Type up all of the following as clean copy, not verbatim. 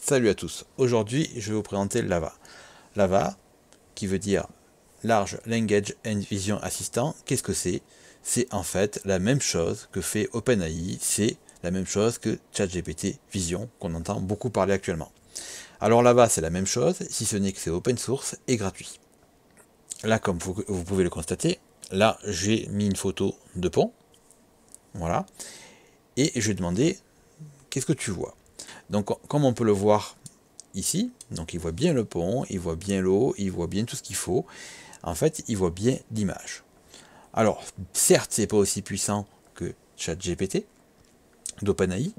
Salut à tous, aujourd'hui je vais vous présenter Lava. Lava, qui veut dire Large Language and Vision Assistant, qu'est-ce que c'est? C'est en fait la même chose que fait OpenAI, c'est la même chose que ChatGPT Vision, qu'on entend beaucoup parler actuellement. Alors Lava c'est la même chose, si ce n'est que c'est open source et gratuit. Là comme vous pouvez le constater, là j'ai mis une photo de pont, voilà, et je vais demander qu'est-ce que tu vois? Donc comme on peut le voir ici, donc il voit bien le pont, il voit bien l'eau, il voit bien tout ce qu'il faut. En fait, il voit bien l'image. Alors, certes, c'est pas aussi puissant que ChatGPT d'OpenAI.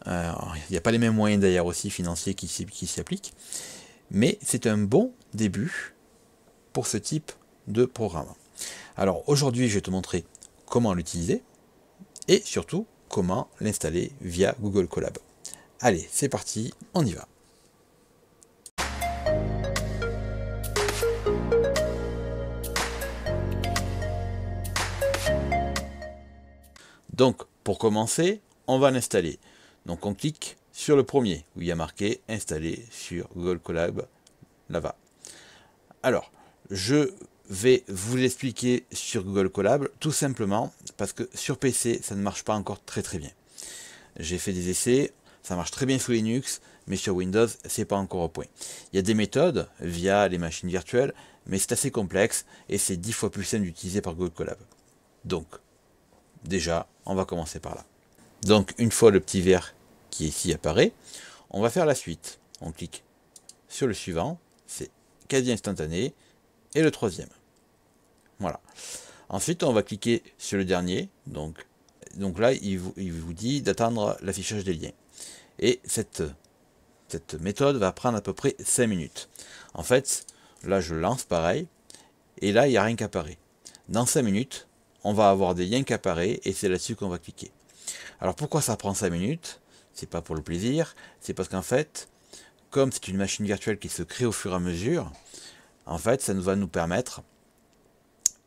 Il n'y a pas les mêmes moyens d'ailleurs aussi financiers qui s'y appliquent. Mais c'est un bon début pour ce type de programme. Alors aujourd'hui, je vais te montrer comment l'utiliser et surtout comment l'installer via Google Colab. Allez, c'est parti, on y va. Donc, pour commencer, on va l'installer. Donc, on clique sur le premier, où il y a marqué « Installer sur Google Colab Lava ». Alors, je vais vous l'expliquer sur Google Colab, tout simplement parce que sur PC, ça ne marche pas encore très bien. J'ai fait des essais, ça marche très bien sous Linux, mais sur Windows, c'est pas encore au point. Il y a des méthodes via les machines virtuelles, mais c'est assez complexe et c'est 10 fois plus simple d'utiliser par Google Colab. Donc, déjà, on va commencer par là. Donc, une fois le petit vert qui est ici apparaît, on va faire la suite. On clique sur le suivant, c'est quasi instantané, et le troisième. Voilà. Ensuite, on va cliquer sur le dernier. Donc là, il vous dit d'attendre l'affichage des liens. Et cette méthode va prendre à peu près 5 minutes. En fait, là, je lance pareil, et là, il n'y a rien qui apparaît. Dans 5 minutes, on va avoir des liens qui apparaissent, et c'est là-dessus qu'on va cliquer. Alors pourquoi ça prend 5 minutes? C'est pas pour le plaisir, c'est parce qu'en fait, comme c'est une machine virtuelle qui se crée au fur et à mesure, en fait, ça va nous permettre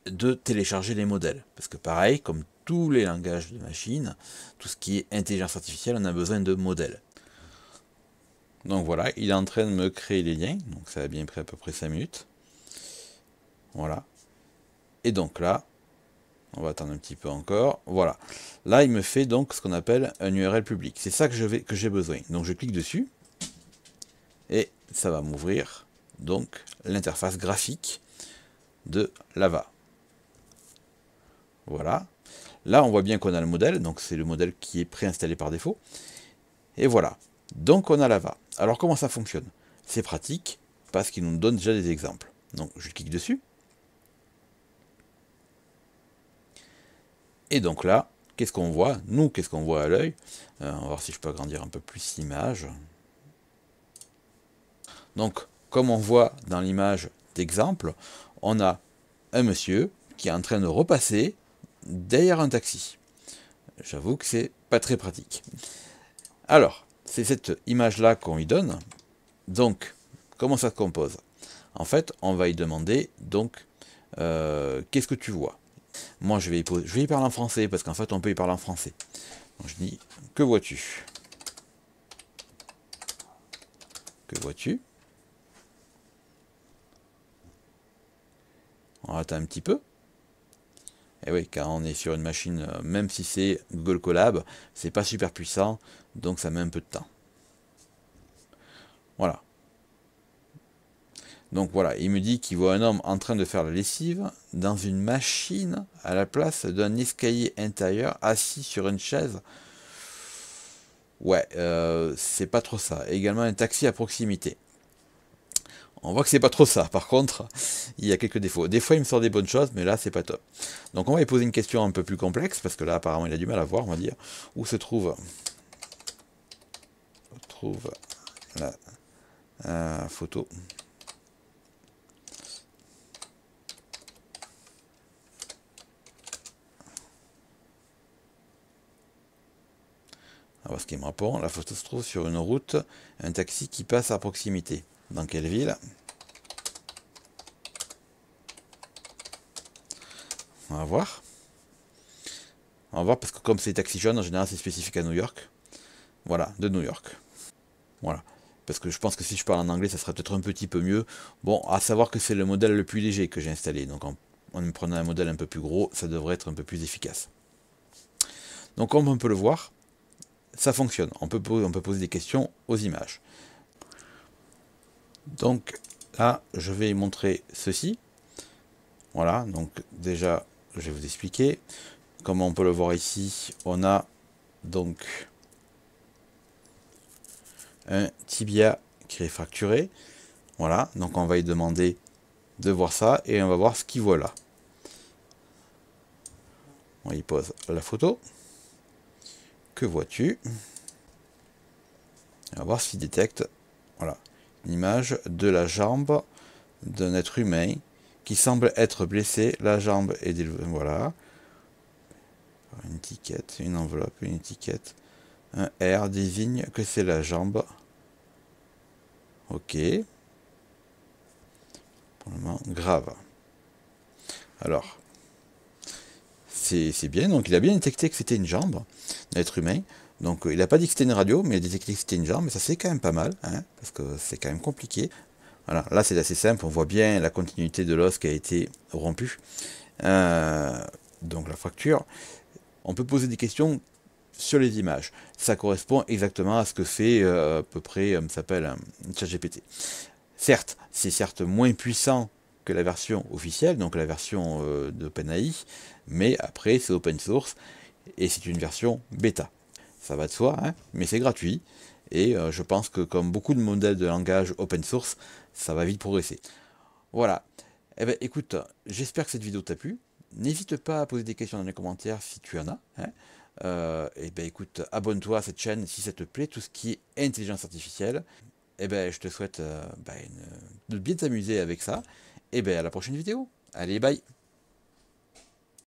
de télécharger les modèles. Parce que pareil, comme tous les langages de machine, tout ce qui est intelligence artificielle, on a besoin de modèles. Donc voilà, il est en train de me créer les liens, donc ça a bien pris à peu près 5 minutes. Voilà. Et donc là, on va attendre un petit peu encore. Voilà. Là, il me fait donc ce qu'on appelle un URL public. C'est ça que j'ai besoin. Donc je clique dessus. Et ça va m'ouvrir donc l'interface graphique de Lava. Voilà. Là, on voit bien qu'on a le modèle. Donc c'est le modèle qui est préinstallé par défaut. Et voilà. Donc on a Lava. Alors comment ça fonctionne? C'est pratique parce qu'il nous donne déjà des exemples. Donc je clique dessus. Et donc là, qu'est-ce qu'on voit? Nous, qu'est-ce qu'on voit à l'œil? On va voir si je peux agrandir un peu plus l'image. Donc, comme on voit dans l'image d'exemple, on a un monsieur qui est en train de repasser derrière un taxi. J'avoue que c'est pas très pratique. Alors, c'est cette image-là qu'on lui donne. Donc, comment ça se compose? En fait, on va y demander, donc, qu'est-ce que tu vois? Moi, je vais y parler en français, parce qu'en fait, on peut y parler en français. Donc, je dis, que vois-tu? Que vois-tu? On attend un petit peu. Et oui, car on est sur une machine, même si c'est Google Colab, c'est pas super puissant, donc ça met un peu de temps. Voilà. Donc voilà, il me dit qu'il voit un homme en train de faire la lessive dans une machine à la place d'un escalier intérieur assis sur une chaise. Ouais, c'est pas trop ça. Également un taxi à proximité. On voit que c'est pas trop ça. Par contre, il y a quelques défauts. Des fois, il me sort des bonnes choses, mais là, c'est pas top. Donc, on va lui poser une question un peu plus complexe, parce que là, apparemment, il a du mal à voir, on va dire. Où se trouve la photo? On va voir ce qu'il me répond. La photo se trouve sur une route, un taxi qui passe à proximité. Dans quelle ville? On va voir. On va voir parce que comme c'est taxi jaune, en général c'est spécifique à New York. Voilà, de New York. Voilà. parce que je pense que si je parle en anglais, ça sera peut-être un petit peu mieux. Bon, à savoir que c'est le modèle le plus léger que j'ai installé, donc en prenant un modèle un peu plus gros, ça devrait être un peu plus efficace. Donc comme on peut le voir, ça fonctionne. On peut poser des questions aux images. Donc là, je vais montrer ceci. Voilà, donc déjà, je vais vous expliquer. Comme on peut le voir ici, on a donc un tibia qui est fracturé. Voilà, donc on va lui demander de voir ça et on va voir ce qu'il voit là. On y pose la photo. Que vois-tu? On va voir s'il détecte, voilà, une image de la jambe d'un être humain qui semble être blessé. La jambe est délevée, voilà. Une étiquette, une enveloppe, une étiquette. Un R désigne que c'est la jambe. Ok. Pour le moment, grave. Alors, c'est bien. Donc, il a bien détecté que c'était une jambe d'un être humain. Donc, il n'a pas dit que c'était une radio, mais il a détecté que c'était une jambe. Et ça, c'est quand même pas mal, hein, parce que c'est quand même compliqué. Voilà, là, c'est assez simple. On voit bien la continuité de l'os qui a été rompu. Donc, la fracture. On peut poser des questions sur les images. Ça correspond exactement à ce que fait à peu près, s'appelle ChatGPT. Certes, c'est certes moins puissant que la version officielle, donc la version d'OpenAI, mais après c'est open source et c'est une version bêta. Ça va de soi, hein, mais c'est gratuit et je pense que comme beaucoup de modèles de langage open source, ça va vite progresser. Voilà. Eh ben, écoute, j'espère que cette vidéo t'a plu. N'hésite pas à poser des questions dans les commentaires si tu en as. Hein. Et ben écoute, abonne-toi à cette chaîne si ça te plaît, tout ce qui est intelligence artificielle. Et ben je te souhaite de bien t'amuser avec ça. Et ben à la prochaine vidéo. Allez, bye!